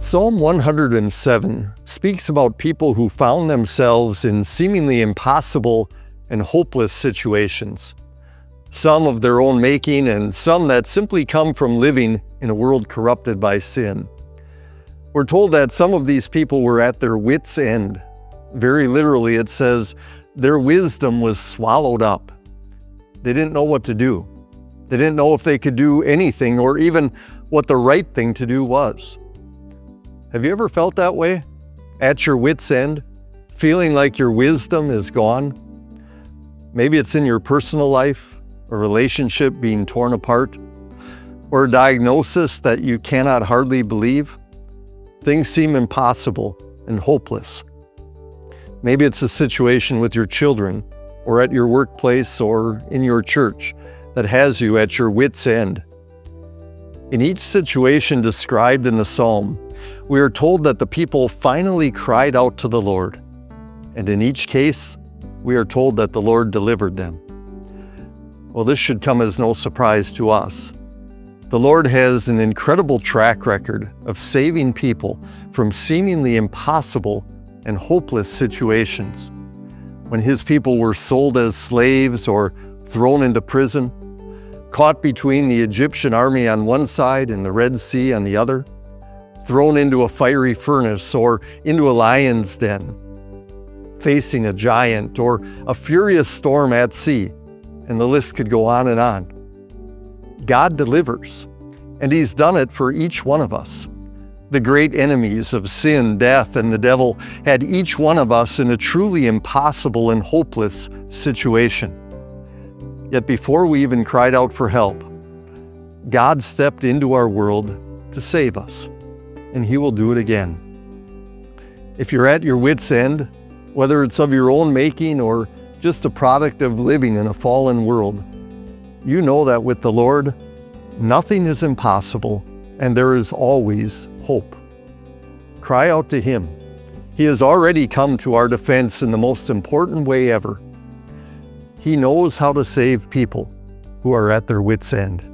Psalm 107 speaks about people who found themselves in seemingly impossible and hopeless situations, some of their own making and some that simply come from living in a world corrupted by sin. We're told that some of these people were at their wits' end. Very literally, it says their wisdom was swallowed up. They didn't know what to do. They didn't know if they could do anything or even what the right thing to do was. Have you ever felt that way? At your wits' end? Feeling like your wisdom is gone? Maybe it's in your personal life, a relationship being torn apart, or a diagnosis that you cannot hardly believe. Things seem impossible and hopeless. Maybe it's a situation with your children, or at your workplace, or in your church that has you at your wits' end. In each situation described in the psalm, we are told that the people finally cried out to the Lord. And in each case, we are told that the Lord delivered them. Well, this should come as no surprise to us. The Lord has an incredible track record of saving people from seemingly impossible and hopeless situations. When His people were sold as slaves or thrown into prison, caught between the Egyptian army on one side and the Red Sea on the other, thrown into a fiery furnace or into a lion's den, facing a giant or a furious storm at sea, and the list could go on and on. God delivers, and He's done it for each one of us. The great enemies of sin, death, and the devil had each one of us in a truly impossible and hopeless situation. Yet before we even cried out for help, God stepped into our world to save us, and He will do it again. If you're at your wits' end, whether it's of your own making or just a product of living in a fallen world, you know that with the Lord, nothing is impossible and there is always hope. Cry out to Him. He has already come to our defense in the most important way ever. He knows how to save people who are at their wits' end.